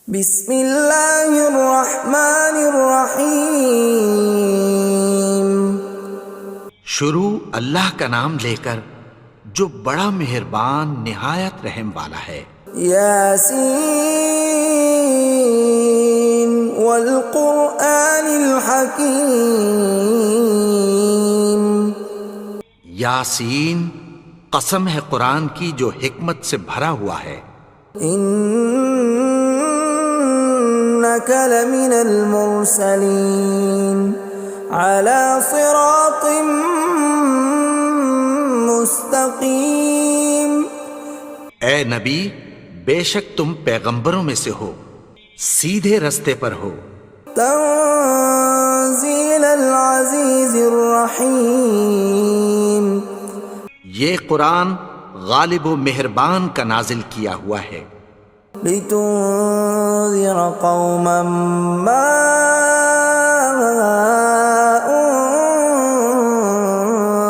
بسم اللہ الرحمن الرحیم۔ شروع اللہ کا نام لے کر جو بڑا مہربان نہایت رحم والا ہے۔ یاسین والقرآن الحکیم۔ یاسین، قسم ہے قرآن کی جو حکمت سے بھرا ہوا ہے۔ انک لمن المرسلین علی صراط مستقیم۔ اے نبی، بے شک تم پیغمبروں میں سے ہو، سیدھے رستے پر ہو۔ تنزیل العزیز الرحیم۔ یہ قرآن غالب و مہربان کا نازل کیا ہوا ہے۔ لتنذر قوما ما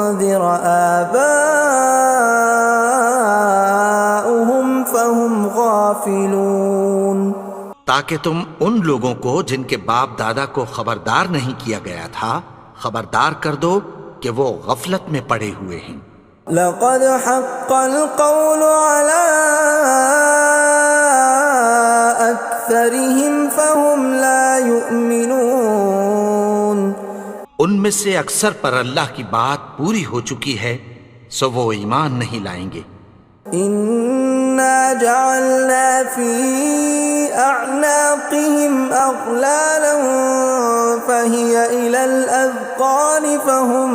انذر آباؤهم فهم غافلون۔ تاکہ تم ان لوگوں کو جن کے باپ دادا کو خبردار نہیں کیا گیا تھا خبردار کر دو کہ وہ غفلت میں پڑے ہوئے ہیں۔ لقد حق القول على أكثرهم فهم لا يؤمنون۔ ان میں سے اکثر پر اللہ کی بات پوری ہو چکی ہے سو وہ ایمان نہیں لائیں گے۔ إنا جعلنا في أعناقهم أغلالا فهي إلى الأذقان فهم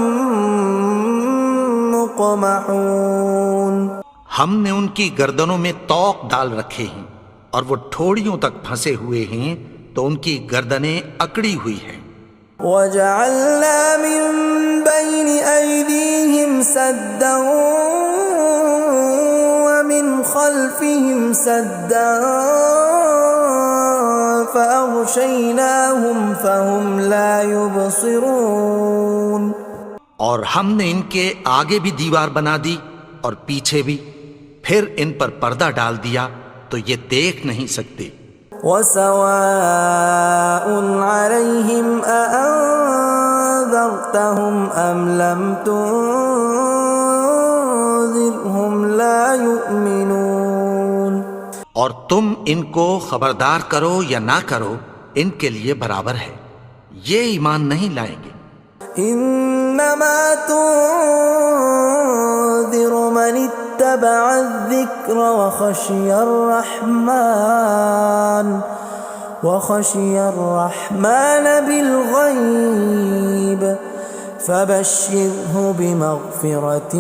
مقمحون۔ ہم نے ان کی گردنوں میں طوق ڈال رکھے ہیں اور وہ ٹھوڑیوں تک پھنسے ہوئے ہیں تو ان کی گردنیں اکڑی ہوئی ہیں۔ وَجَعَلْنَا مِن بَيْنِ أَيْدِيهِمْ سَدًّا وَمِنْ خَلْفِهِمْ سَدًّا فَأَغْشَيْنَاهُمْ فَهُمْ لَا يُبْصِرُونَ۔ اور ہم نے ان کے آگے بھی دیوار بنا دی اور پیچھے بھی، پھر ان پر پردہ ڈال دیا تو یہ دیکھ نہیں سکتے۔ وَسَوَاءٌ عَلَيْهِمْ أَأَنذَرْتَهُمْ أَمْ لَمْ تُنذِرْهُمْ لَا يُؤْمِنُونَ۔ اور تم ان کو خبردار کرو یا نہ کرو ان کے لیے برابر ہے، یہ ایمان نہیں لائیں گے۔ انما تنذر من اتبع الذکر وخشی الرحمن بالغیب فبشرہ بمغفرۃ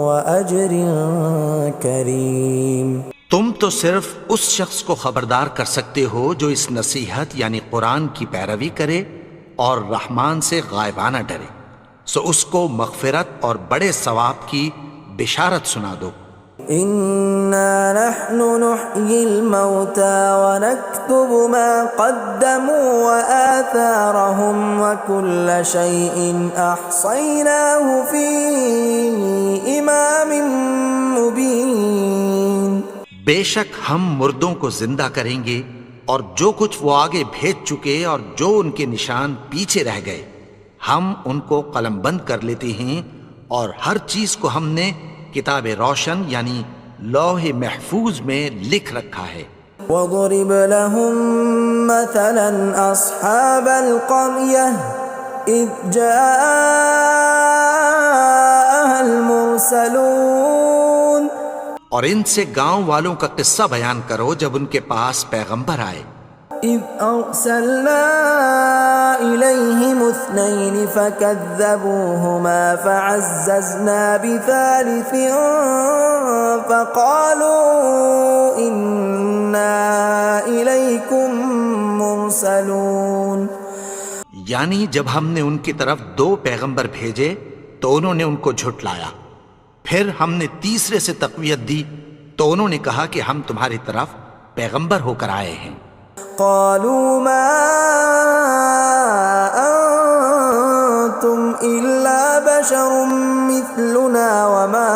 واجر کریم۔ تم تو صرف اس شخص کو خبردار کر سکتے ہو جو اس نصیحت یعنی قرآن کی پیروی کرے اور رحمان سے غائبانہ ڈرے، سو اس کو مغفرت اور بڑے ثواب کی بشارت سنا دو۔ اِنَّا نَحْنُ نُحْيِي الْمَوْتَى وَنَكْتُبُ مَا قَدَّمُوا وَآثَارَهُمْ وَكُلَّ شَيْءٍ أَحْصَيْنَاهُ فِي إِمَامٍ مُبِينٍ۔ بے شک ہم مردوں کو زندہ کریں گے اور جو کچھ وہ آگے بھیج چکے اور جو ان کے نشان پیچھے رہ گئے ہم ان کو قلم بند کر لیتے ہیں، اور ہر چیز کو ہم نے کتاب روشن یعنی لوح محفوظ میں لکھ رکھا ہے۔ وَضُرِبْ لَهُم مَّثَلًا أَصْحَابَ الْقَرْيَةِ إِذْ جَاءَهَا الْمُرْسَلُونَ۔ اور ان سے گاؤں والوں کا قصہ بیان کرو جب ان کے پاس پیغمبر آئے۔ إِذْ أَرْسَلْنَا إِلَيْهِمُ اثْنَيْنِ فَكَذَّبُوهُمَا فَعَزَّزْنَا بِثَالِثٍ فَقَالُوا إِنَّا إِلَيْكُمْ مُرْسَلُونَ۔ یعنی جب ہم نے ان کی طرف دو پیغمبر بھیجے تو انہوں نے ان کو جھٹلایا، پھر ہم نے تیسرے سے تقویت دی تو انہوں نے کہا کہ ہم تمہاری طرف پیغمبر ہو کر آئے ہیں۔ قالوا ما انتم الا بشر مثلنا وما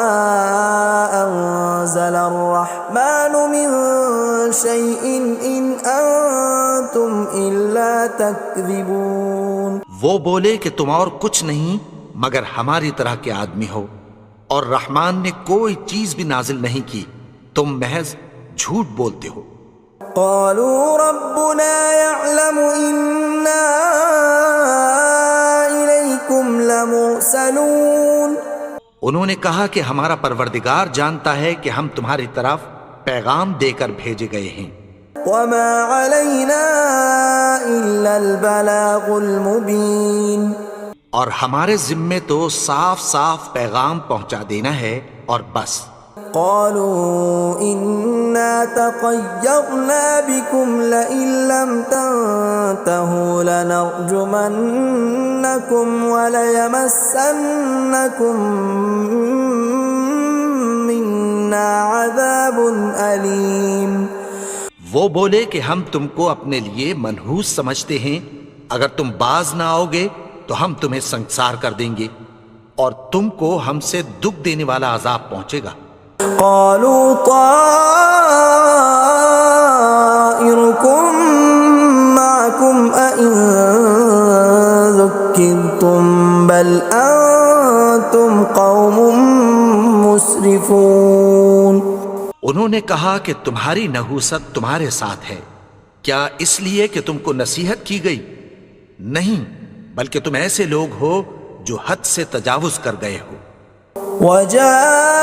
انزل الرحمن من شيء إن أنتم إلا تكذبون. وہ بولے کہ تم اور کچھ نہیں مگر ہماری طرح کے آدمی ہو، اور رحمان نے کوئی چیز بھی نازل نہیں کی، تم محض جھوٹ بولتے ہو. قالوا ربنا يعلم إنا إليكم لمرسلون. انہوں نے کہا کہ ہمارا پروردگار جانتا ہے کہ ہم تمہاری طرف پیغام دے کر بھیجے گئے ہیں. وما علينا إلا البلاغ المبين. اور ہمارے ذمے تو صاف صاف پیغام پہنچا دینا ہے اور بس. قالوا إنا تطيرنا بكم لئن لم تنتهوا لنرجمنكم وليمسنكم منا عذاب أليم. وہ بولے کہ ہم تم کو اپنے لیے منحوس سمجھتے ہیں، اگر تم باز نہ آؤ گے تو ہم تمہیں سنسار کر دیں گے اور تم کو ہم سے دکھ دینے والا عذاب پہنچے گا. قالوا طائركم معكم أئن ذكرتم بل أنتم قوم مسرفون. انہوں نے کہا کہ تمہاری نحوست تمہارے ساتھ ہے، کیا اس لیے کہ تم کو نصیحت کی گئی؟ نہیں، بلکہ تم ایسے لوگ ہو جو حد سے تجاوز کر گئے ہو. وجاء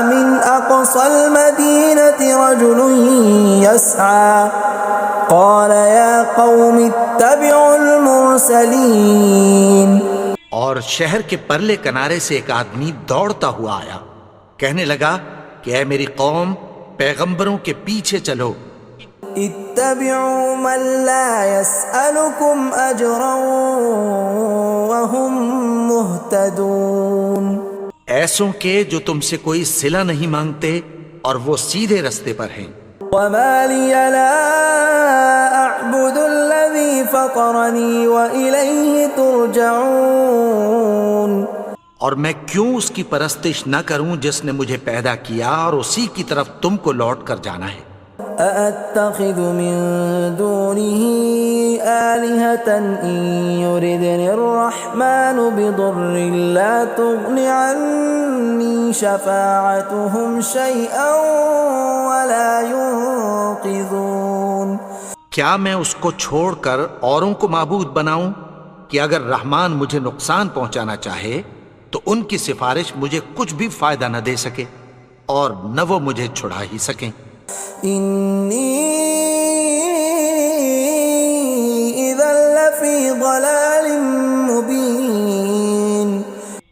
من أقصى المدينة رجل يسعى قال يا قوم اتبعوا المرسلين. اور شہر کے پرلے کنارے سے ایک آدمی دوڑتا ہوا آیا، کہنے لگا کہ اے میری قوم، پیغمبروں کے پیچھے چلو. اتبعوا من لا يسألكم أجرا وهم مهتدون. ایسوں کے جو تم سے کوئی صلہ نہیں مانگتے اور وہ سیدھے رستے پر ہیں. وما لي لا أعبد الذي فطرني وإليه ترجعون. اور میں کیوں اس کی پرستش نہ کروں جس نے مجھے پیدا کیا اور اسی کی طرف تم کو لوٹ کر جانا ہے. أأتخذ من دونه آلهة إن يردني الرحمن بضر لا تغن عني شفاعتهم شيئا ولا ينقذون. کیا میں اس کو چھوڑ کر اوروں کو معبود بناؤں کہ اگر رحمان مجھے نقصان پہنچانا چاہے تو ان کی سفارش مجھے کچھ بھی فائدہ نہ دے سکے اور نہ وہ مجھے چھڑا ہی سکیں. إني إذا لفي ضلال مبين.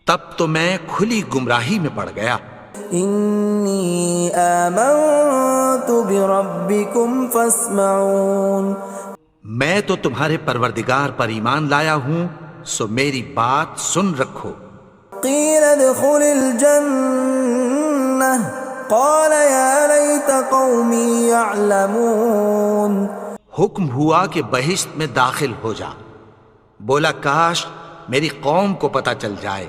تب تو میں کھلی گمراہی میں پڑ گیا. إني آمنت بربكم فاسمعون. میں تو تمہارے پروردگار پر ایمان لایا ہوں، سو میری بات سن رکھو. قيل ادخل الجنة قال يا ليت قومي يعلمون. حکم ہوا کہ بہشت میں داخل ہو جا. بولا کاش میری قوم کو پتہ چل جائے.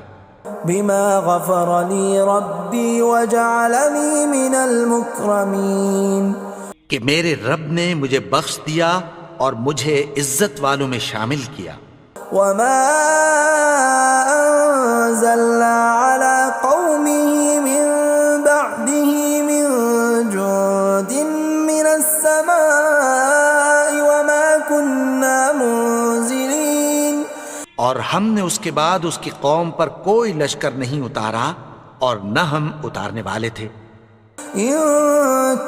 بما غفر لي ربي وجعلني من المكرمين. کہ میرے رب نے مجھے بخش دیا اور مجھے عزت والوں میں شامل کیا. وما أنزلنا على قومه من بعده من جند من السماء وما كنا منزلين. اور ہم نے اس کے بعد اس کی قوم پر کوئی لشکر نہیں اتارا اور نہ ہم اتارنے والے تھے. إن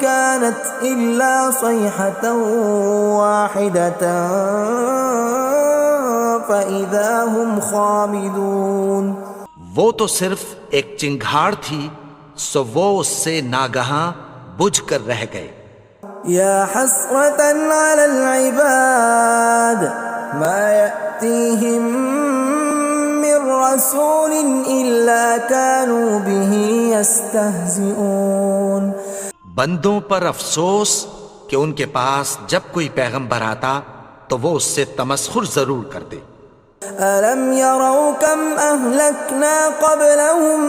كانت إلا صيحة واحدة فإذا هم خامدون. وہ تو صرف ایک چنگھاڑ تھی، سو وہ اس سے ناگہاں بجھ کر رہ گئے. يا حسرة على العباد ما يأتيهم من رسول إلا كانوا به يستهزئون. بندوں پر افسوس کہ ان کے پاس جب کوئی پیغمبر آتا تو وہ اس سے تمسخر ضرور کرتے. ألم يروا كم أهلكنا قبلهم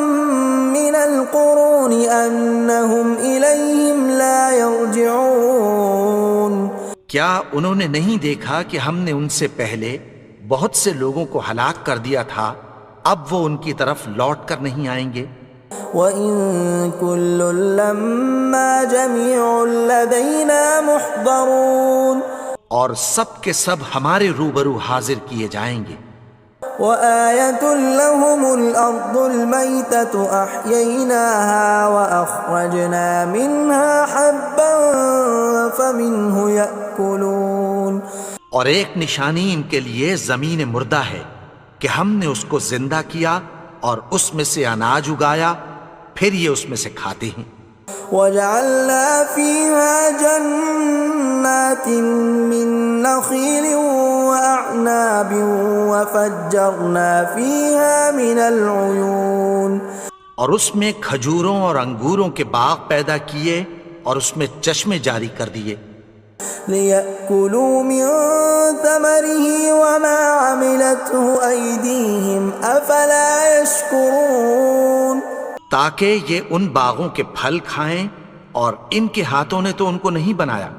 من القرون أنهم إليهم لا يرجعون کیا انہوں نے نہیں دیکھا کہ ہم نے ان سے پہلے بہت سے لوگوں کو ہلاک کر دیا تھا، اب وہ ان کی طرف لوٹ کر نہیں آئیں گے؟ وَإِن كُلٌّ لَّمَّا جَمِيعٌ لَّدَيْنَا مُحْضَرُونَ اور سب کے سب ہمارے روبرو حاضر کیے جائیں گے۔ وَآيَةٌ لَّهُمُ الْأَرْضُ الْمَيْتَةُ أَحْيَيْنَاهَا وَأَخْرَجْنَا مِنْهَا حَبًّا فَمِنْهُ يَأْكُلُونَ اور ایک نشانی ان کے لیے زمین مردہ ہے کہ ہم نے اس کو زندہ کیا اور اس میں سے اناج اگایا، پھر یہ اس میں سے کھاتے ہیں۔ وَجَعَلْنَا فِيهَا جَنَّاتٍ مِّن نَّخِيلٍ وَأَعْنَابٍ وَفَجَّرْنَا فِيهَا مِنَ الْعُيُونِ اور اس میں کھجوروں اور انگوروں کے باغ پیدا کیے اور اس میں چشمے جاری کر دیے، لِيَأْكُلُوا مِن ثَمَرِهِ وَمَا عَمِلَتْهُ أَيْدِيهِمْ أَفَلَا يَشْكُرُونَ تاکہ یہ ان باغوں کے پھل کھائیں، اور ان کے ہاتھوں نے تو ان کو نہیں بنایا،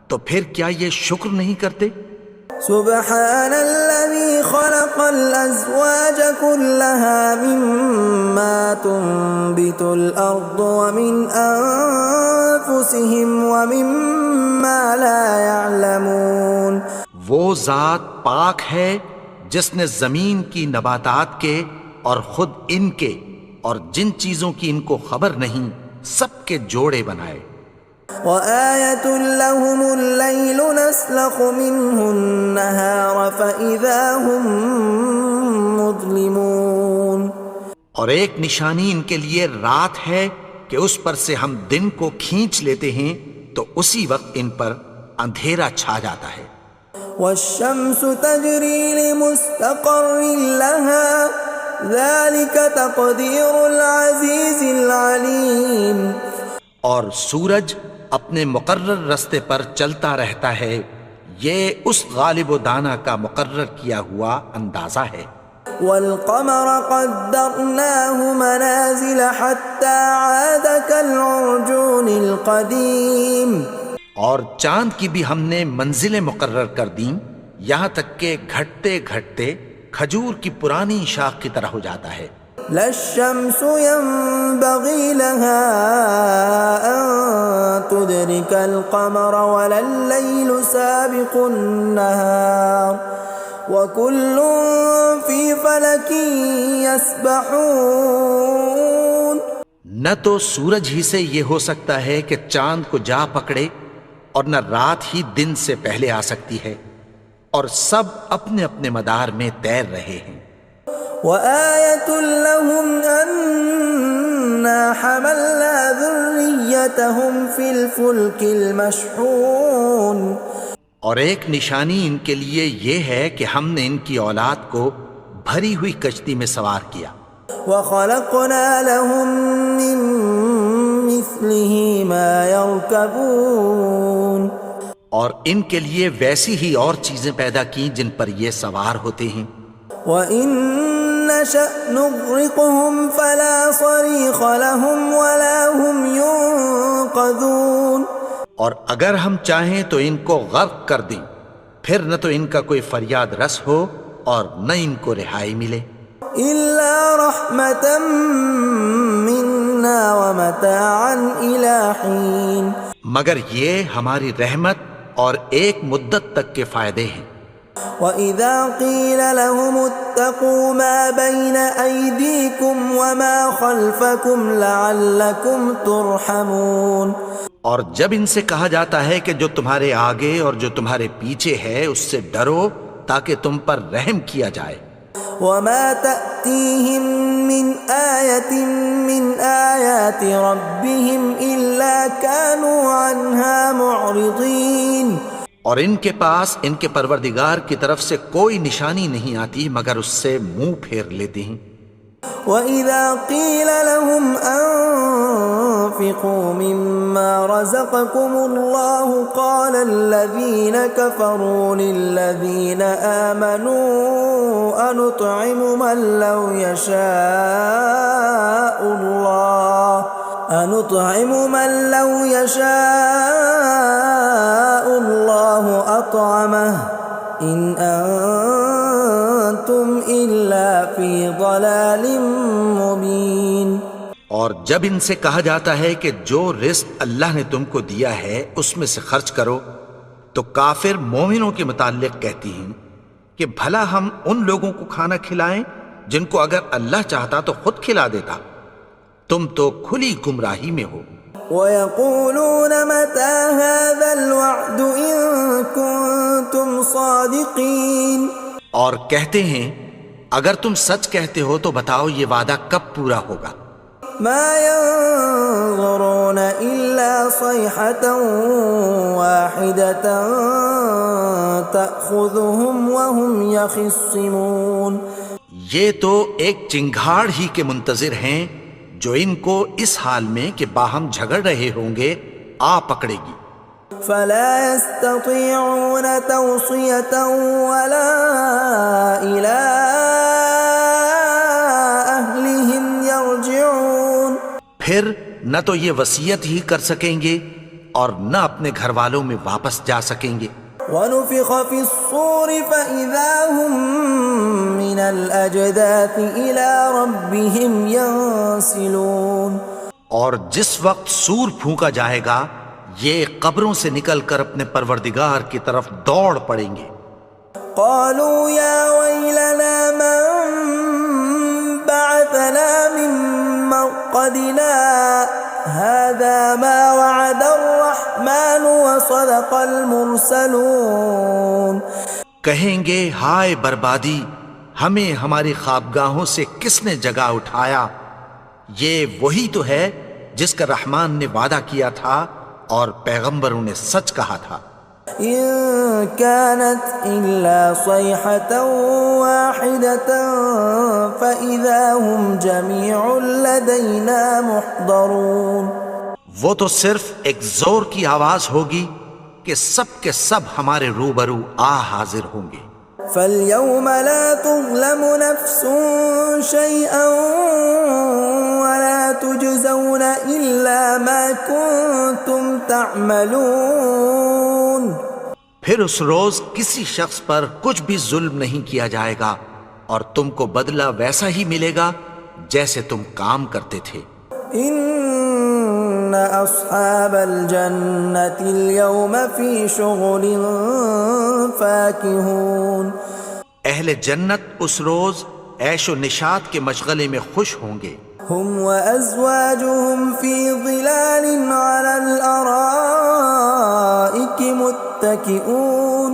تو پھر کیا یہ شکر نہیں کرتے؟ سبحان الذي خلق الأزواج كلها مما تنبت الأرض ومن أنفسهم ومما لا يعلمون وہ ذات پاک ہے جس نے زمین کی نباتات کے اور خود ان کے اور جن چیزوں کی ان کو خبر نہیں سب کے جوڑے بنائے۔ وَآيَةٌ لَّهُمُ اللَّيْلُ نَسْلَخُ مِنْهُ النَّهَارَ فَإِذَا هُمْ مُظْلِمُونَ اور ایک نشانی ان کے لیے رات ہے کہ اس پر سے ہم دن کو کھینچ لیتے ہیں تو اسی وقت ان پر اندھیرا چھا جاتا ہے۔ وَالشَّمْسُ تَجْرِي لِمُسْتَقَرٍّ لَّهَا ذَلِكَ تَقْدِيرُ الْعَزِيزِ الْعَلِيمِ اور سورج اپنے مقرر رستے پر چلتا رہتا ہے، یہ اس غالب و دانا کا مقرر کیا ہوا اندازہ ہے۔ وَالْقَمَرَ قَدَّرْنَاهُ مَنَازِلَ حَتَّى عَادَ كَالْعُرْجُونِ الْقَدِيمِ اور چاند کی بھی ہم نے منزلیں مقرر کر دیں، یہاں تک کہ گھٹتے گھٹتے کھجور کی پرانی شاخ کی طرح ہو جاتا ہے۔ لا الشمس ينبغي لها أن تدرك القمر ولا الليل سابق النهار وكل في فلك يسبحون نہ تو سورج ہی سے یہ ہو سکتا ہے کہ چاند کو جا پکڑے، اور نہ رات ہی دن سے پہلے آ سکتی ہے، اور سب اپنے اپنے مدار میں تیر رہے ہیں۔ وَآيَةٌ لَّهُمْ أَنَّا حَمَلْنَا ذُرِّيَّتَهُمْ فِي الْفُلْكِ الْمَشْحُونِ اور ایک نشانی ان کے لیے یہ ہے کہ ہم نے ان کی اولاد کو بھری ہوئی کشتی میں سوار کیا۔ وَخَلَقْنَا لَهُم مِّن مِّثْلِهِ مَا يَرْكَبُونَ اور ان کے لیے ویسی ہی اور چیزیں پیدا کی جن پر یہ سوار ہوتے ہیں۔ وَإِن نَّشَأْ نُغْرِقْهُمْ فَلَا صَرِيخَ لَهُمْ وَلَا هُمْ يُنقَذُونَ اور اگر ہم چاہیں تو ان کو غرق کر دیں، پھر نہ تو ان کا کوئی فریاد رس ہو اور نہ ان کو رہائی ملے۔ إِلَّا رَحْمَةً مِّنَّا وَمَتَاعًا إِلَىٰ حِينٍ مگر یہ ہماری رحمت اور ایک مدت تک کے فائدے ہیں۔ وَإِذَا قِيلَ لَهُمُ اتَّقُوا مَا بَيْنَ أَيْدِيكُمْ وَمَا خَلْفَكُمْ لَعَلَّكُمْ تُرْحَمُونَ اور جب ان سے کہا جاتا ہے کہ جو تمہارے آگے اور جو تمہارے پیچھے ہے اس سے ڈرو تاکہ تم پر رحم کیا جائے۔ وَمَا تَأْتِيهِم مِّنْ آيَةٍ مِّنْ آيَاتِ رَبِّهِمْ إِلَّا كَانُوا عَنْهَا مُعْرِضِينَ اور ان کے پاس ان کے پروردگار کی طرف سے کوئی نشانی نہیں آتی مگر اس سے منہ پھیر لیتے ہیں۔ وَإِذَا قِيلَ لَهُمْ وأنفقوا مما رزقكم الله قال الذين كفروا للذين آمنوا أنطعم من لو يشاء الله أطعمه إن أنتم إلا في ضلال مبين۔ اور جب ان سے کہا جاتا ہے کہ جو رزق اللہ نے تم کو دیا ہے اس میں سے خرچ کرو، تو کافر مومنوں کے متعلق کہتی ہیں کہ بھلا ہم ان لوگوں کو کھانا کھلائیں جن کو اگر اللہ چاہتا تو خود کھلا دیتا، تم تو کھلی گمراہی میں ہو۔ وَيَقُولُونَ مَتَى هَذَا الْوَعْدُ إِن كُنتُمْ صَادِقِينَ، اور کہتے ہیں اگر تم سچ کہتے ہو تو بتاؤ یہ وعدہ کب پورا ہوگا۔ مَا يَنظُرُونَ إِلَّا صَيْحَةً وَاحِدَةً تَأْخُذُهُمْ وَهُمْ يَخِصِّمُونَ، یہ تو ایک چنگھاڑ ہی کے منتظر ہیں جو ان کو اس حال میں کہ باہم جھگڑ رہے ہوں گے آ پکڑے گی۔ فَلَا يَسْتَطِيعُونَ تَوْصِيَةً وَلَا إِلَىٰ أَهْلِهِمْ يَرْجِعُونَ، پھر نہ تو یہ وصیت ہی کر سکیں گے اور نہ اپنے گھر والوں میں واپس جا سکیں گے۔ وَنُفِخَ فِي الصُّورِ فَإِذَا هُم مِّنَ الْأَجْدَاثِ إِلَىٰ رَبِّهِمْ يَنسِلُونَ، اور جس وقت سور پھونکا جائے گا یہ قبروں سے نکل کر اپنے پروردگار کی طرف دوڑ پڑیں گے۔ قالوا يا ويلنا من بعثنا من مرقدنا هذا ما وعد الرحمن وصدق المرسلون، کہیں گے ہائے بربادی، ہمیں ہماری خوابگاہوں سے کس نے جگا اٹھایا، یہ وہی تو ہے جس کا رحمان نے وعدہ کیا تھا اور پیغمبروں نے سچ کہا تھا۔ إن كانت إلا صيحة واحدة فإذا هم جميع لدينا محضرون، وہ تو صرف ایک زور کی آواز ہوگی کہ سب کے سب ہمارے روبرو آ حاضر ہوں گے۔ فاليوم لا تظلم نفس شيئا ولا تجزون إلا ما كنتم تعملون، پھر اس روز کسی شخص پر کچھ بھی ظلم نہیں کیا جائے گا اور تم کو بدلہ ویسا ہی ملے گا جیسے تم کام کرتے تھے۔ ان اصحاب الجنة اليوم في شغل فاكهون، اہل جنت اس روز عیش و نشاط کے مشغلے میں خوش ہوں گے۔ هم وازواجهم في ظلال على الارائك متكئون،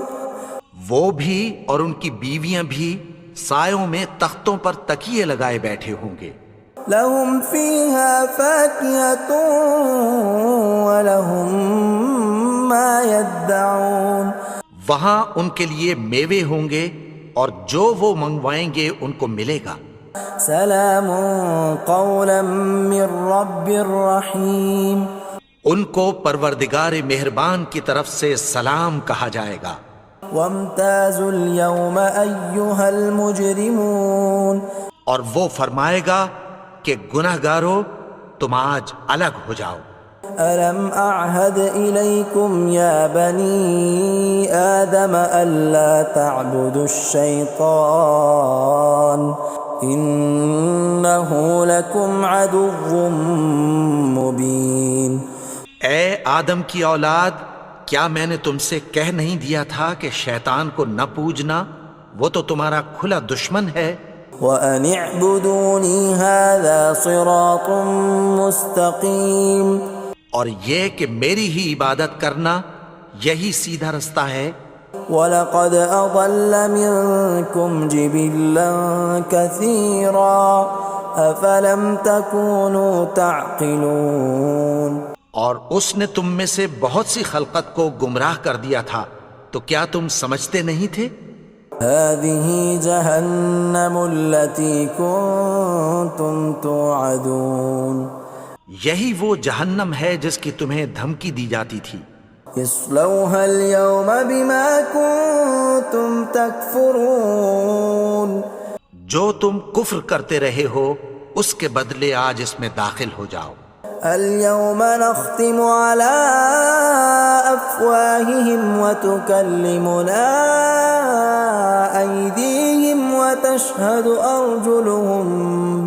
وہ بھی اور ان کی بیویاں بھی سایوں میں تختوں پر تکیے لگائے بیٹھے ہوں گے۔ لهم فيها فاكهة ولهم ما يدعون، وہاں ان کے لیے میوے ہوں گے اور جو وہ منگوائیں گے ان کو ملے گا۔ سلام قولا من رب رحیم، ان کو پروردگار مہربان کی طرف سے سلام کہا جائے گا۔ وامتازوا اليوم ایھا المجرمون، اور وہ فرمائے گا کہ گنہگارو تم آج الگ ہو جاؤ۔ ألم أعهد إليكم يا بني آدم ألا تعبدوا الشيطان إنه لكم عدو مبين۔ اے آدم کی اولاد، کیا میں نے تم سے کہہ نہیں دیا تھا کہ شیطان کو نہ پوجنا، وہ تو تمہارا کھلا دشمن ہے۔ وَأَنِ اعْبُدُونِي هَذَا صِرَاطٌ مُسْتَقِيمٌ، اور یہ کہ میری ہی عبادت کرنا یہی سیدھا رستہ ہے۔ وَلَقَدْ أَضَلَّ مِنْكُمْ جِبِلًّا كَثِيرًا أَفَلَمْ تَكُونُوا تَعْقِلُونَ، اور اس نے تم میں سے بہت سی خلقت کو گمراہ کر دیا تھا، تو کیا تم سمجھتے نہیں تھے؟ هَذِهِ جَهَنَّمُ الَّتِي كُنْتُمْ تُوعَدُونَ، یہی وہ جہنم ہے جس کی تمہیں دھمکی دی جاتی تھی. اصلوها اليوم بما كنتم تكفرون. جو تم کفر کرتے رہے ہو اس کے بدلے آج اس میں داخل ہو جاؤ. اليوم نختم على أفواههم وتكلمنا أيديهم وتشهد أرجلهم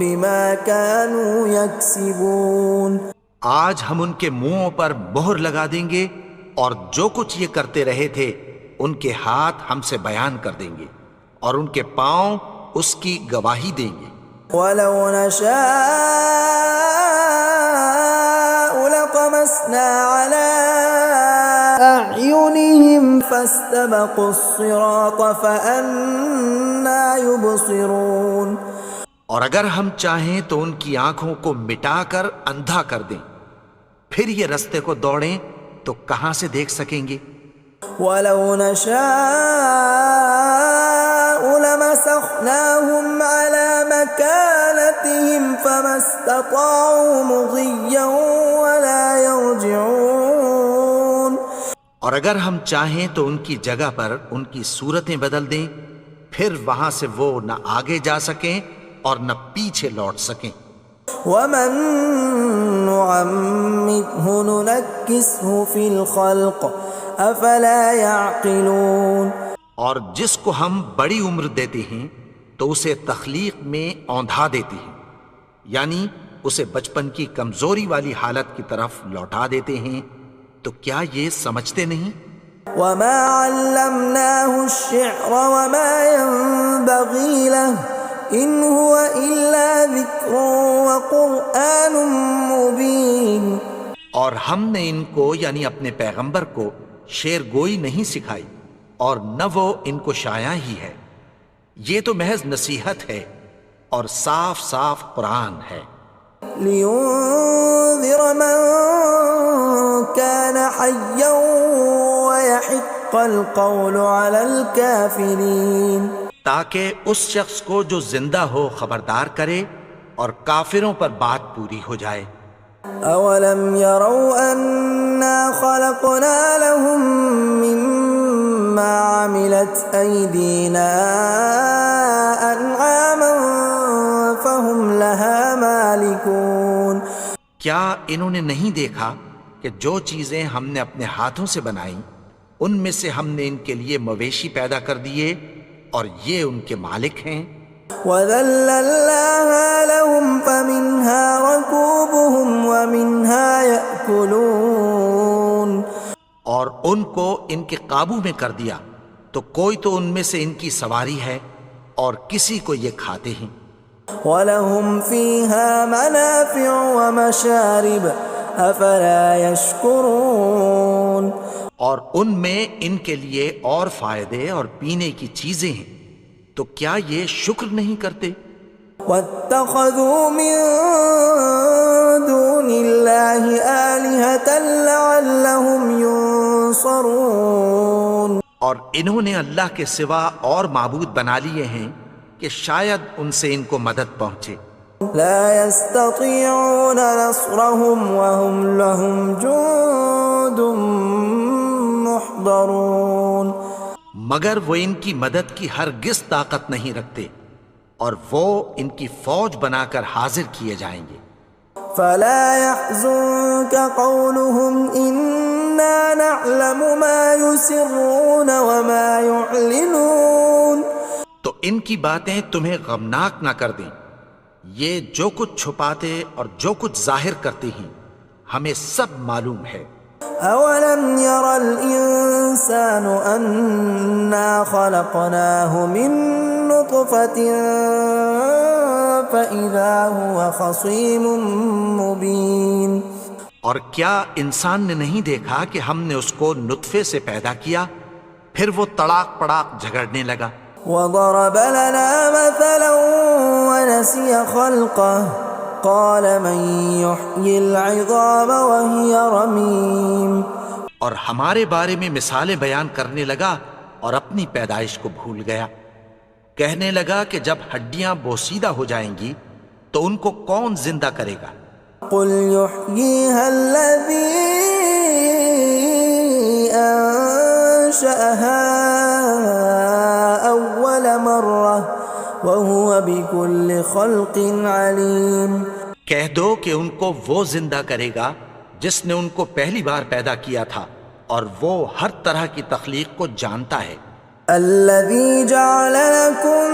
بما كانوا يكسبون. آج ہم ان کے منہوں پر مہر لگا دیں گے اور جو کچھ یہ کرتے رہے تھے ان کے ہاتھ ہم سے بیان کر دیں گے اور ان کے پاؤں اس کی گواہی دیں گے. ولو نشاء لطمسنا على أعينهم فاستبقوا الصراط فأنى يبصرون. اور اگر ہم چاہیں تو ان کی آنکھوں کو مٹا کر اندھا کر دیں، پھر یہ رستے کو دوڑیں تو کہاں سے دیکھ سکیں گے. ولو نشاء لمسخناهم على مكانتهم فما استطاعوا مضيا ولا يرجعون. اور اگر ہم چاہیں تو ان کی جگہ پر ان کی صورتیں بدل دیں، پھر وہاں سے وہ نہ آگے جا سکیں اور نہ پیچھے لوٹ سکیں. ومن نعمره ننكسه في الخلق افلا يعقلون. اور جس کو ہم بڑی عمر دیتے ہیں تو اسے تخلیق میں اوندھا دیتے ہیں، یعنی اسے بچپن کی کمزوری والی حالت کی طرف لوٹا دیتے ہیں. تو کیا یہ سمجھتے نہیں؟ وما علمناه الشعر وما ينبغي له ان هو الا ذکر وقرآن مبین. اور ہم نے ان کو یعنی اپنے پیغمبر کو شعر گوئی نہیں سکھائی اور نہ وہ ان کو شایع ہی ہے، یہ تو محض نصیحت ہے اور صاف صاف قرآن ہے. لینذر من كان حیا ويحق القول على الكافرین. تاکہ اس شخص کو جو زندہ ہو خبردار کرے اور کافروں پر بات پوری ہو جائے. اولم يروا انا خلقنا لهم مما عملت ايدينا انعاما فهم لها مالكون. کیا انہوں نے نہیں دیکھا کہ جو چیزیں ہم نے اپنے ہاتھوں سے بنائیں ان میں سے ہم نے ان کے لیے مویشی پیدا کر دیے اور یہ ان کے مالک ہیں. وَذَلَّلْنَاهَا لَهُمْ فَمِنْهَا رَكُوبُهُمْ وَمِنْهَا يَأْكُلُونَ. اور ان کو ان کے قابو میں کر دیا تو کوئی تو ان میں سے ان کی سواری ہے اور کسی کو یہ کھاتے ہیں. وَلَهُمْ فِيهَا مَنَافِعُ وَمَشَارِبُ أَفَلَا يَشْكُرُونَ. اور ان میں ان کے لیے اور فائدے اور پینے کی چیزیں ہیں، تو کیا یہ شکر نہیں کرتے؟ وَاتَّخَذُوا مِن دُونِ اللَّهِ آلِهَةً لَعَلَّهُمْ يُنصَرُونَ. اور انہوں نے اللہ کے سوا اور معبود بنا لیے ہیں کہ شاید ان سے ان کو مدد پہنچے. لا يستطيعون نصرهم وهم لهم جند محضرون. مگر وہ ان کی مدد کی ہرگز طاقت نہیں رکھتے اور وہ ان کی فوج بنا کر حاضر کیے جائیں گے. فلا يحزنك قولهم إنا نعلم ما يسرون وما يعلنون. تو ان کی باتیں تمہیں غمناک نہ کر دیں، یہ جو کچھ چھپاتے اور جو کچھ ظاہر کرتے ہیں ہمیں سب معلوم ہے. اولم ير الانسان انا خلقناه من نطفة فاذا هو خصيم مبين. اور کیا انسان نے نہیں دیکھا کہ ہم نے اس کو نطفے سے پیدا کیا پھر وہ تڑاک پڑاک جھگڑنے لگا. وضرب لنا مثلا ونسي خلقه قال من يحيي العظام وهي رميم. اور ہمارے بارے میں مثالیں بیان کرنے لگا اور اپنی پیدائش کو بھول گیا. کہنے لگا کہ جب ہڈیاں بوسیدہ ہو جائیں گی تو ان کو کون زندہ کرے گا قل يحييها الذي أنشأها أول مرة وهو بكل خلق عليم۔ کہہ دو کہ ان کو وہ زندہ کرے گا جس نے ان کو پہلی بار پیدا کیا تھا، اور وہ ہر طرح کی تخلیق کو جانتا ہے۔ الذي جعل لكم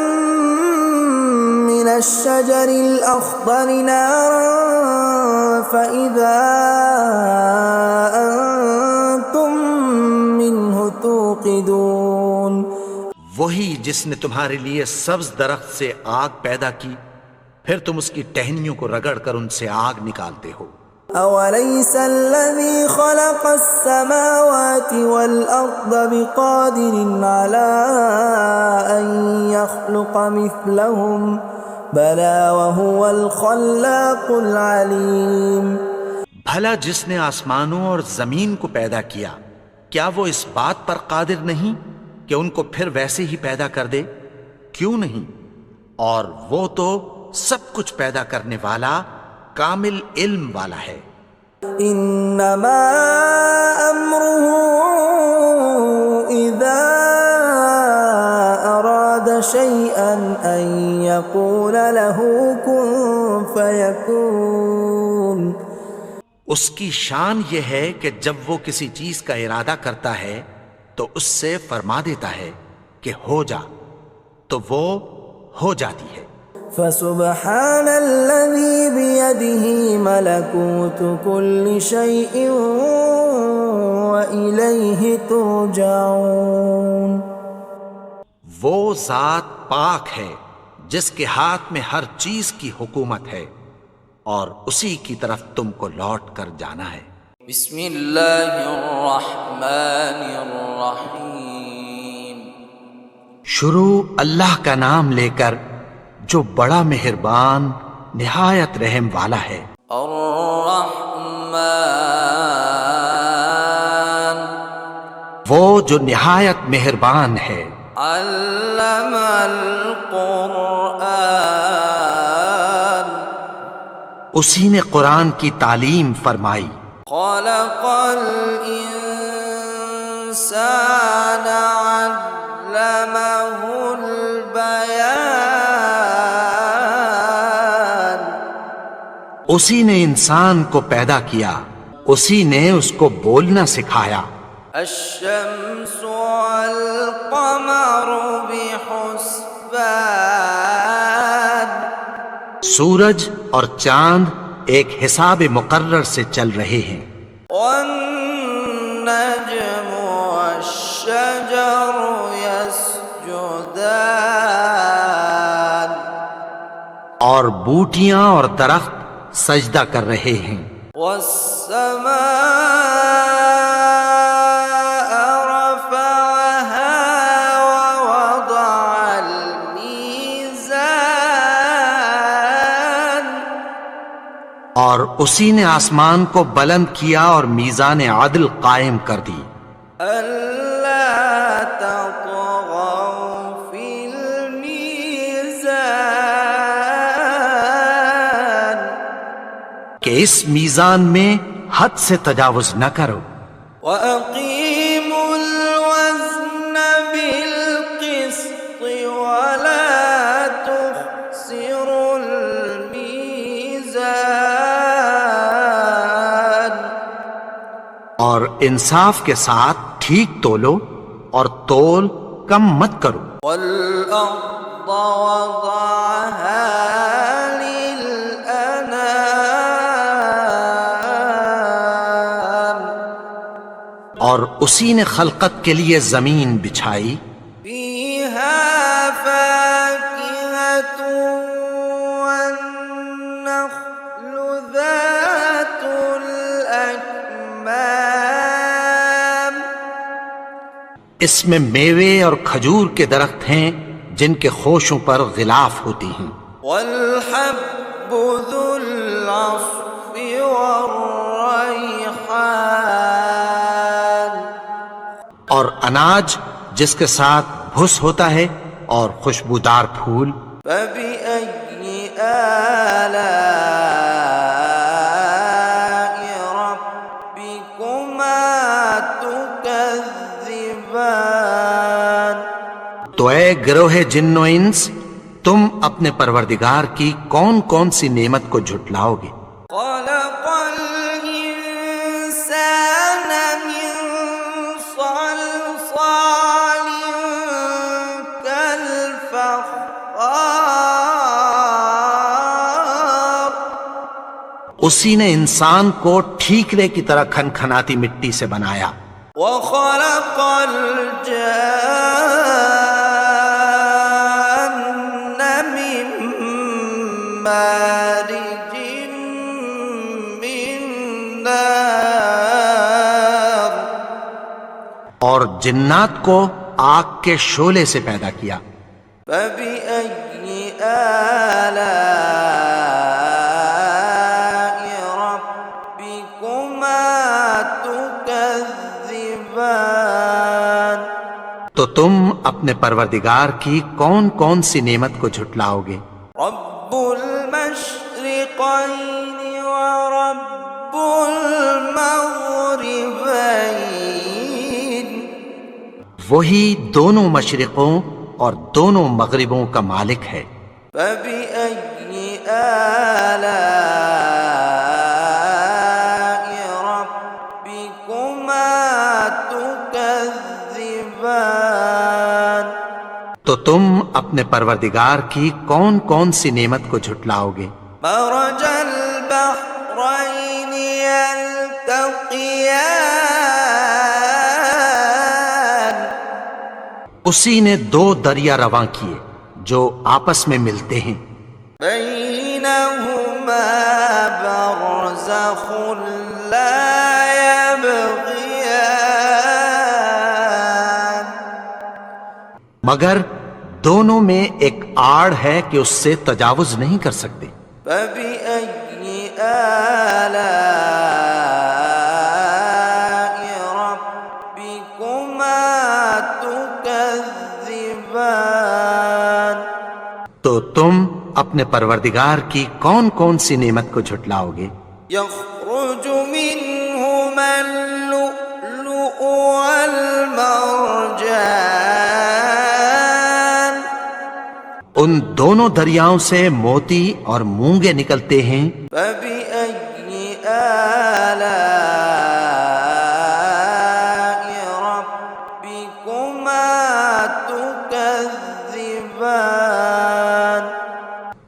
من الشجر الأخضر نارا فإذا أنتم منه توقدون، وہی جس نے تمہارے لیے سبز درخت سے آگ پیدا کی، پھر تم اس کی ٹہنیوں کو رگڑ کر ان سے آگ نکالتے ہو۔ أوليس الذي خلق السماوات والأرض بقادر على أن يخلق مثلهم بلى وهو الخلاق العليم۔ بھلا جس نے آسمانوں اور زمین کو پیدا کیا، کیا وہ اس بات پر قادر نہیں کہ ان کو پھر ویسے ہی پیدا کر دے؟ کیوں نہیں؟ اور وہ تو سب کچھ پیدا کرنے والا، کامل علم والا ہے۔ انما امره اذا اراد شيئا ان يقول له كن فيكون، اس کی شان یہ ہے کہ جب وہ کسی چیز کا ارادہ کرتا ہے تو اس سے فرما دیتا ہے کہ ہو جا، تو وہ ہو جاتی ہے۔ فسبحان الذي بيده ملكوت كل شيء وإليه ترجعون، وہ ذات پاک ہے جس کے ہاتھ میں ہر چیز کی حکومت ہے، اور اسی کی طرف تم کو لوٹ کر جانا ہے۔ بسم اللہ الرحمن الرحیم۔ شروع اللہ کا نام لے کر جو بڑا مہربان نہایت رحم والا ہے۔ الرحمن، وہ جو نہایت مہربان ہے۔ علم القرآن، اسی نے قرآن کی تعلیم فرمائی۔ خلق الانسان علمه البیان، اسی نے انسان کو پیدا کیا، اسی نے اس کو بولنا سکھایا۔ الشمس والقمر بحسبان، سورج اور چاند ایک حساب مقرر سے چل رہے ہیں۔ والنجم والشجر يسجدان، اور بوٹیاں اور درخت سجدہ کر رہے ہیں۔ والسماء رفعها ووضع الميزان، اور اسی نے آسمان کو بلند کیا اور میزان عدل قائم کر دی۔ ألا تطغوا في الميزان، کہ اس میزان میں حد سے تجاوز نہ کرو۔ وأقيموا الوزن بالقسط ولا تخسروا الميزان، اور انصاف کے ساتھ ٹھیک تولو اور تول کم مت کرو۔ والأرض وضعها للأنام، اور اسی نے خلقت کے لیے زمین بچھائی، فيها فاكهة والنخل ذات الأكمام، اس میں میوے اور کھجور کے درخت ہیں جن کے خوشوں پر غلاف ہوتی ہیں، والحب ذو العصف والریحان، اور اناج جس کے ساتھ بھس ہوتا ہے اور خوشبودار پھول۔ فبأي آلاء تو اے گروہ جن و انس، تم اپنے پروردگار کی کون کون سی نعمت کو جھٹلاؤ گے؟ خلق الإنسان من صلصال كالفخار اسی نے انسان کو ٹھیکرے کی طرح کھنکھناتی مٹی سے بنایا، وخلق الجان من مارج من نار اور جنات کو آگ کے شعلے سے پیدا کیا۔ فبأي آلاء ربكما تكذبان تو تم اپنے پروردگار کی کون کون سی نعمت کو جھٹلاؤ گے؟ رب المشرقين ورب المغربين وہی دونوں مشرقوں اور دونوں مغربوں کا مالک ہے۔ فبأي آلاء ربكما تكذبان تو تم اپنے پروردگار کی کون کون سی نعمت کو جھٹلاؤ گے؟ مرج البحرين يلتقيان اسی نے دو دریا رواں کیے جو آپس میں ملتے ہیں، بينهما برزخ لا يبغيان مگر دونوں میں ایک آڑ ہے کہ اس سے تجاوز نہیں کر سکتے۔ فبأي آلاء ربكما تكذبان تو تم اپنے پروردگار کی کون کون سی نعمت کو جھٹلاؤ گے؟ يخرج منهما اللؤلؤ والمرجان ان دونوں دریاؤں سے موتی اور مونگے نکلتے ہیں۔ فبأي آلاء ربكما تكذبان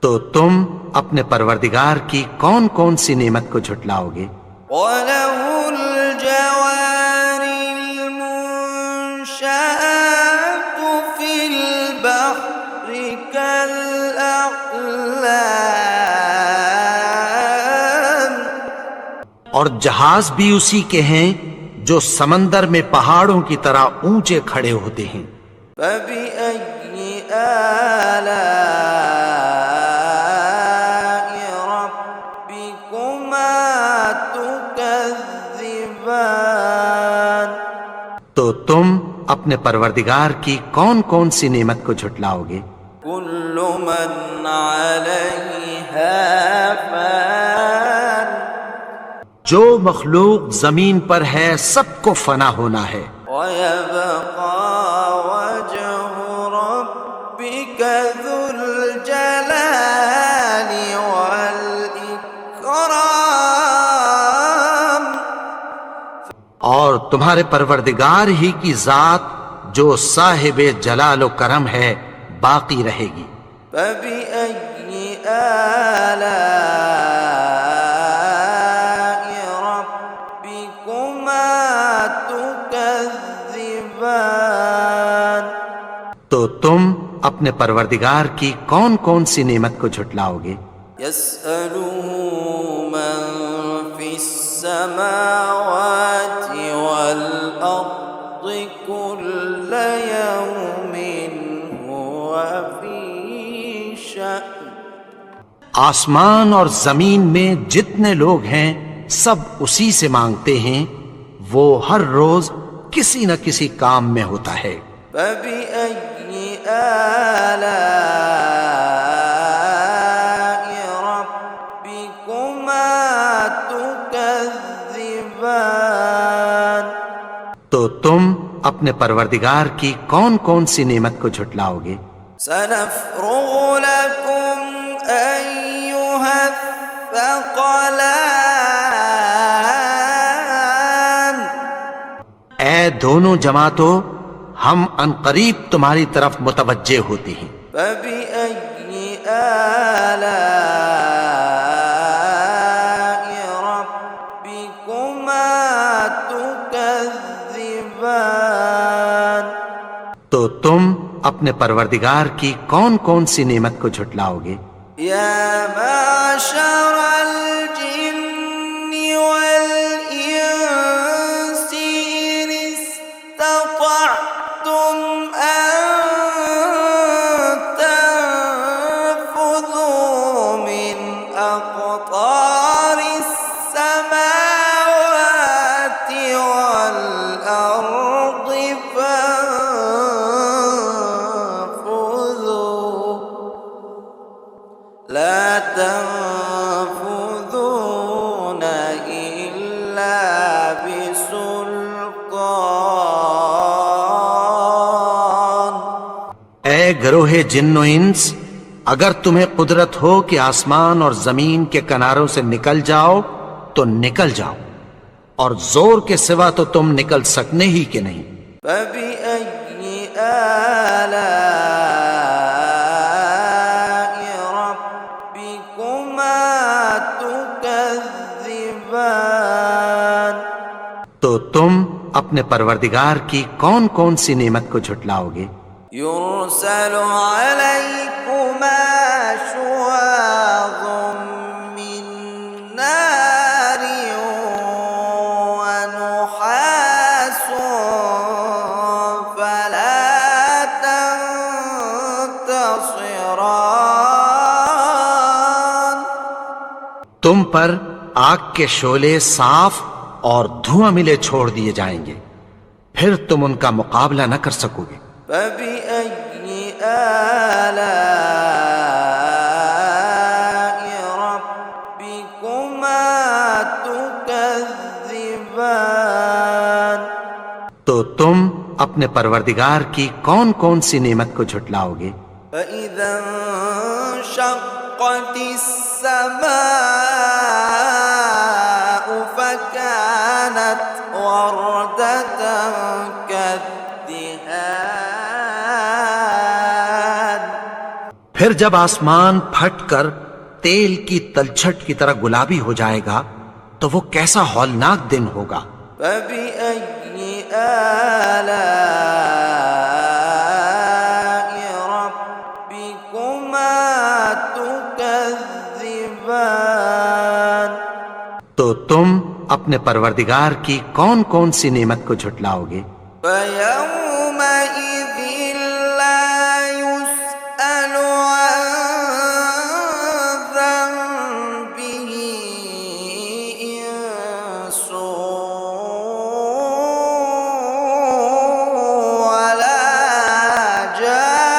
تو تم اپنے پروردگار کی کون کون سی نعمت کو جھٹلاؤ گے؟ وله الجوار المنشآت في البحر كالأعلام اور جہاز بھی اسی کے ہیں جو سمندر میں پہاڑوں کی طرح اونچے کھڑے ہوتے ہیں۔ فبأي آلاء ربكما تكذبان تو تم اپنے پروردگار کی کون کون سی نعمت کو جھٹلاؤ گے؟ كل من عليها فان جو مخلوق زمین پر ہے سب کو فنا ہونا ہے، ويبقى وجه ربك ذو الجلال والإكرام اور تمہارے پروردگار ہی کی ذات جو صاحب جلال و کرم ہے باقی رہے گی۔ فبأي آلاء ربكما تكذبان تو تم اپنے پروردگار کی کون کون سی نعمت کو جھٹلاؤ گے؟ يسأله من في السماوات والأرض كل يوم هو في شأن آسمان اور زمین میں جتنے لوگ ہیں سب اسی سے مانگتے ہیں، وہ ہر روز کسی نہ کسی کام میں ہوتا ہے۔ فبأي آلاء ربكما تكذبان تو تو تم اپنے پروردگار کی کون کون سی نعمت کو جھٹلاؤ گے؟ سنفرغ لكم أيها الثقلان اے دونوں جماعتوں، ہم عنقریب تمہاری طرف متوجہ ہوتے ہیں۔ فبأي آلاء ربكما تكذبان تو تم اپنے پروردگار کی کون کون سی نعمت کو جھٹلاؤ گے؟ يا معشر الجن والإنس إن استطعتم أن تنفذوا من أقطار السماوات والأرض فانفذوا لا تنفذون إلا بسلطان اے گروہ جن و انس، اگر تمہیں قدرت ہو کہ آسمان اور زمین کے کناروں سے نکل جاؤ تو نکل جاؤ، اور زور کے سوا تو تم نکل سکنے ہی کہ نہیں۔ فبأي آلاء ربكما تكذبان تو تم اپنے پروردگار کی کون کون سی نعمت کو جھٹلاؤ گے؟ يرسل عليكما شواظ من نار ونحاس فلا تنتصران تم پر آگ کے شعلے صاف اور دھواں ملے چھوڑ دیے جائیں گے، پھر تم ان کا مقابلہ نہ کر سکو گے۔ فبأي آلاء ربكما تكذبان تو تم اپنے پروردگار کی کون کون سی نعمت کو جھٹلاؤ گے؟ فإذا انشقت السماء فكانت وردة كالدهان پھر جب آسمان پھٹ کر تیل کی تلچھٹ کی طرح گلابی ہو جائے گا تو وہ کیسا ہولناک دن ہوگا۔ فبأي آلاء ربكما تكذبان تو تم اپنے پروردگار کی کون کون سی نعمت کو جھٹلاؤ گے؟ فيومئذ لا يسأل عن ذنبه إنس ولا جان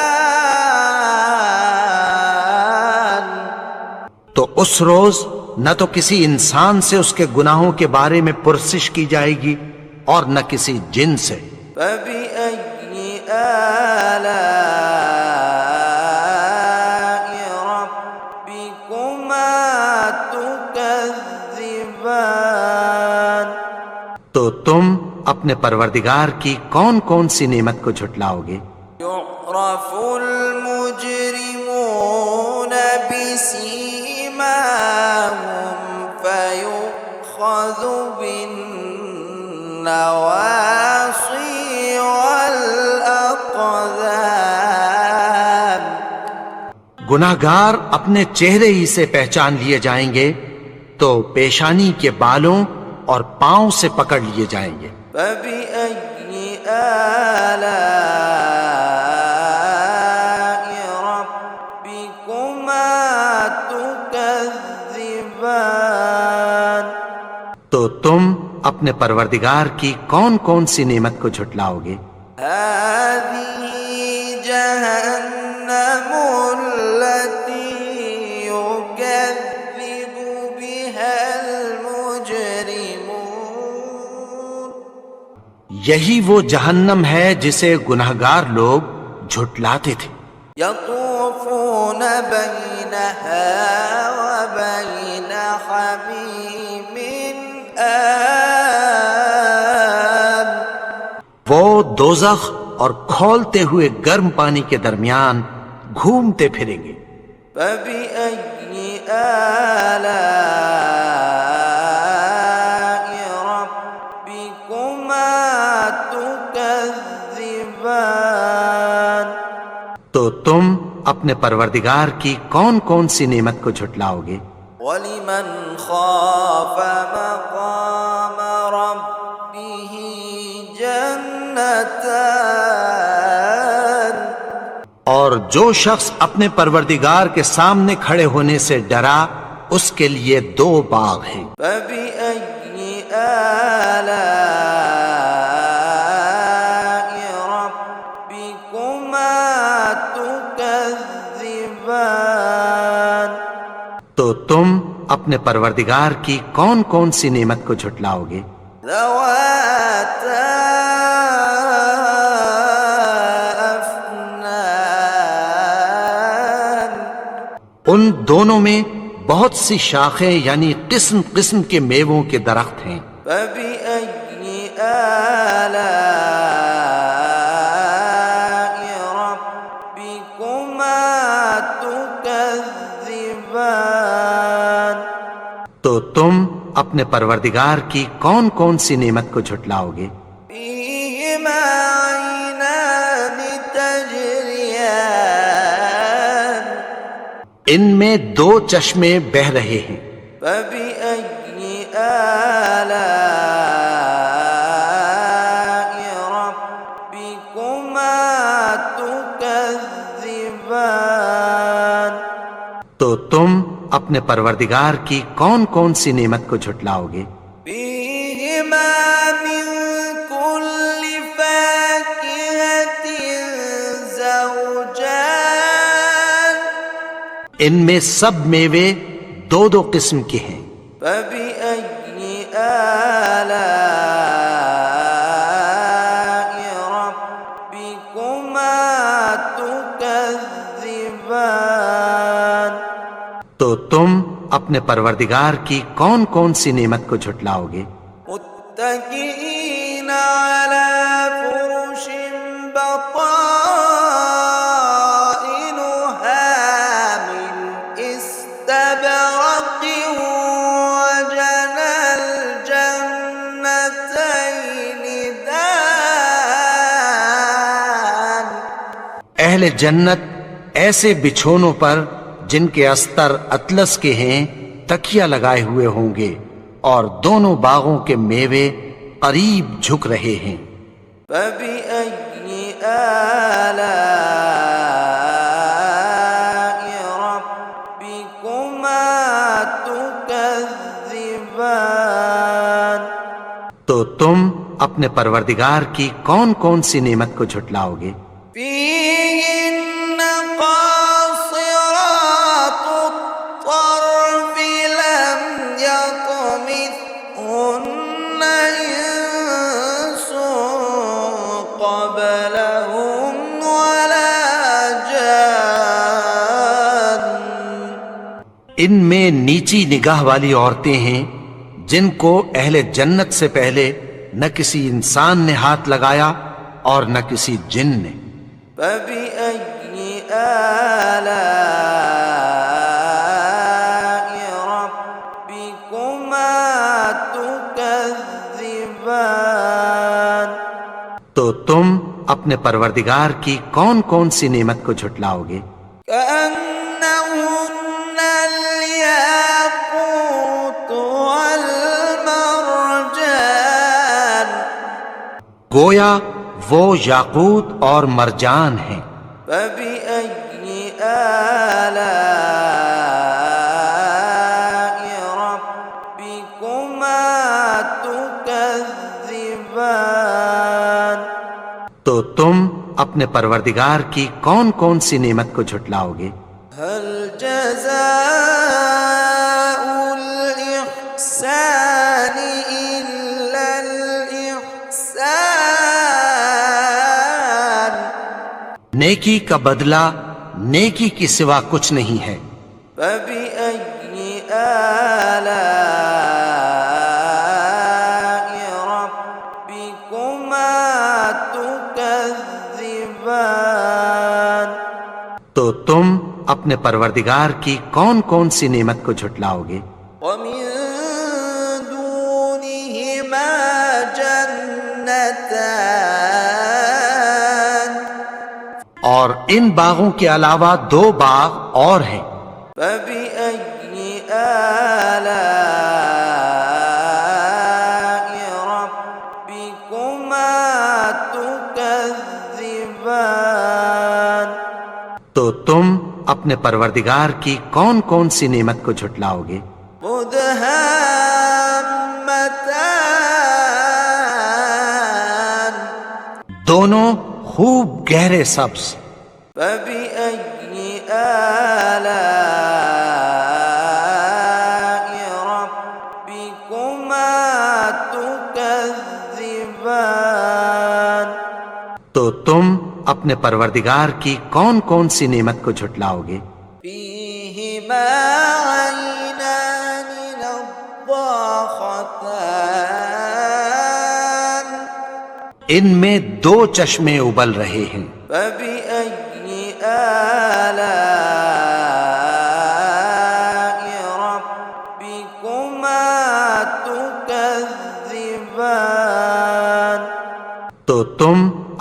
تو اس روز نہ تو کسی انسان سے اس کے گناہوں کے بارے میں پرسش کی جائے گی اور نہ کسی جن سے۔ فبأي آلاء ربكما تكذبان تو تم اپنے پروردگار کی کون کون سی نعمت کو جھٹلاؤ گے؟ يعرف المجرمون بسيماهم فيؤخذ بالنواصي والأقدام گناہگار اپنے چہرے ہی سے پہچان لیے جائیں گے تو پیشانی کے بالوں اور پاؤں سے پکڑ لیے جائیں گے۔ فبأي آلاء ربكما تكذبان تو تم اپنے پروردگار کی کون کون سی نعمت کو جھٹلاؤ گے؟ هذه جهنم التي يكذب بها المجرمون یہی وہ جہنم ہے جسے گنہگار لوگ جھٹلاتے تھے۔ يطوفون بينها وبين حميم آن وہ دوزخ اور کھولتے ہوئے گرم پانی کے درمیان گھومتے پھریں گے۔ فبأي آلاء ربكما تكذبان تو تم اپنے پروردگار کی کون کون سی نعمت کو جھٹلاؤ گے؟ ولمن خاف مقام ربه جنتان اور جو شخص اپنے پروردگار کے سامنے کھڑے ہونے سے ڈرا اس کے لیے 2 باغ ہیں۔ فبأي آلاء ربكما تكذبان تو تم اپنے پروردگار کی کون کون سی نعمت کو جھٹلاؤ گے؟ ذواتا افنان ان دونوں میں بہت سی شاخیں یعنی قسم قسم کے میووں کے درخت ہیں۔ فبأي آلاء ربكما تكذبان تو تم اپنے پروردگار کی کون کون سی نعمت کو جھٹلاؤ گے؟ فيهما عينان تجريان ان میں 2 چشمے بہ رہے ہیں۔ فبأي آلاء ربكما تكذبان تو تم اپنے پروردگار کی کون کون سی نعمت کو جھٹلاؤ گے؟ فيهما من كل فاكهة زوجان ان میں سب میوے 2 قسم کے ہیں۔ فبأي آلاء ربكما تكذبان تو تم اپنے پروردگار کی کون کون سی نعمت کو جھٹلاؤ گے؟ متكئين على فرش بطائنها من استبرق وجنى الجنتين دان اہل جنت ایسے بچھونوں پر جن کے استر اطلس کے ہیں تکیہ لگائے ہوئے ہوں گے اور دونوں باغوں کے میوے قریب جھک رہے ہیں۔ فبأي آلاء ربكما تكذبان تو تم اپنے پروردگار کی کون کون سی نعمت کو جھٹلاؤ گے؟ فيهن قاصرات الطرف لم يطمثهن إنس قبلهم ولا جان ان میں نیچی نگاہ والی عورتیں ہیں جن کو اہل جنت سے پہلے نہ کسی انسان نے ہاتھ لگایا اور نہ کسی جن نے۔ فبأي آلاء ربكما تكذبان تو تم اپنے پروردگار کی کون کون سی نعمت کو جھٹلاؤ گے؟ كأنهن الياقوت والمرجان گویا وہ یاقوت اور مرجان ہیں۔ فبأي آلاء ربكما تكذبان تو تم اپنے پروردگار کی کون کون سی نعمت کو جھٹلاؤ گے؟ هل جزاء الإحسان إلا الإحسان نیکی کا بدلہ نیکی کی سوا کچھ نہیں ہے۔ فبأي آلاء ربكما تكذبان؟ تو تم اپنے پروردگار کی کون کون سی نعمت کو جھٹلاؤ گے؟ ومن دونهما جنتان اور ان باغوں کے علاوہ 2 باغ اور ہیں۔ فبأي آلاء ربكما تكذبان؟ تو تم اپنے پروردگار کی کون کون سی نعمت کو جھٹلاؤ گے؟ مدهامتان دونوں خوب گہرے سبز۔ فبأي آلاء ربكما تكذبان؟ تو تم اپنے پروردگار کی کون کون سی نعمت کو جھٹلاؤ گے؟ فيهما عينان نضاختان ان میں 2 چشمے ابل رہے ہیں۔ فبأي آلاء ربكما تكذبان؟ تو تم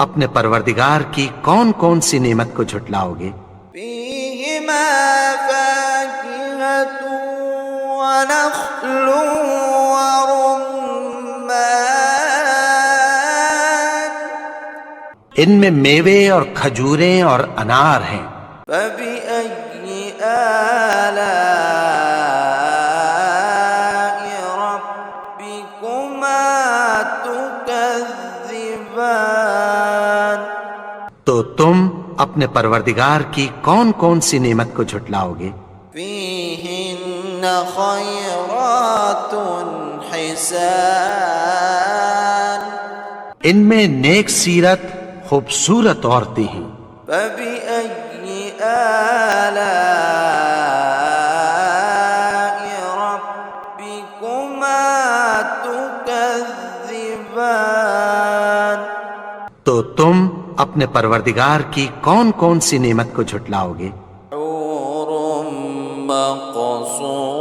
اپنے پروردگار کی کون کون سی نعمت کو جھٹلاؤ گے؟ فيهما فاكهة ونخل ورمان ان میں میوے اور کھجوریں اور انار ہیں۔ فبأي آلاء ربكما تكذبان؟ تو تم اپنے پروردگار کی کون کون سی نعمت کو جھٹلاؤ گے؟ فيهن خيرات حسان ان میں نیک سیرت خوبصورت عورتیں ہیں۔ فبأي آلاء ربكما تكذبان؟ تو تم اپنے پروردگار کی کون کون سی نعمت کو جھٹلاؤ گے؟ حور مقصورات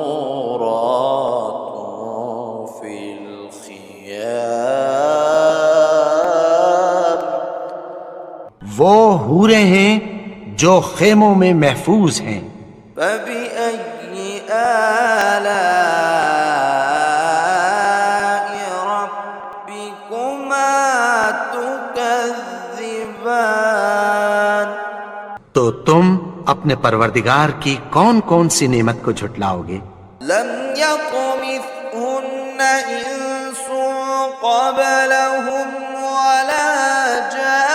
في الخيام وہ حوریں ہیں جو خیموں میں محفوظ ہیں۔ فبأي آلاء ربكما تكذبان؟ تو تم اپنے پروردگار کی کون کون سی نعمت کو جھٹلاؤ گے؟ لم يطمثهن إنس قبلهم ولا جان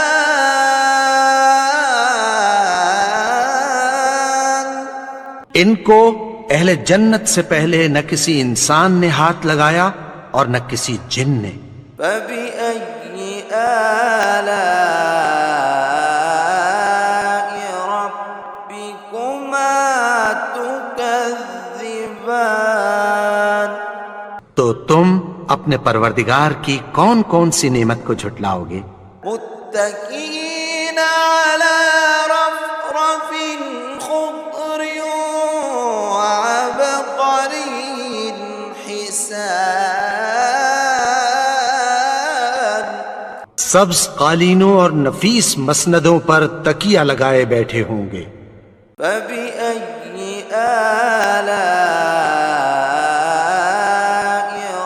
ان کو اہل جنت سے پہلے نہ کسی انسان نے ہاتھ لگایا اور نہ کسی جن نے۔ فبأي آلاء ربكما تكذبان؟ تو تم اپنے پروردگار کی کون کون سی نعمت کو جھٹلاؤ گے؟ متكئين على رفرف خضر وعبقري حسان سبز قالینوں اور نفیس مسندوں پر تکیہ لگائے بیٹھے ہوں گے۔ فبأي آلاء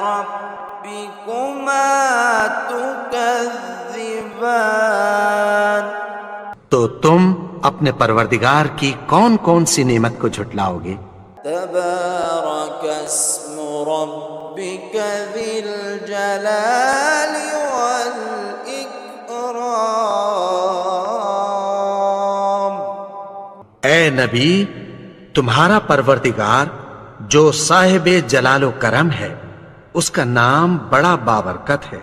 ربكما تكذبان؟ تو تم اپنے پروردگار کی کون کون سی نعمت کو جھٹلاؤ گے؟ تبارك اسم ربك ذي الجلال والإكرام اے نبی، تمہارا پروردگار جو صاحب جلال و کرم ہے، اس کا نام بڑا بابرکت ہے۔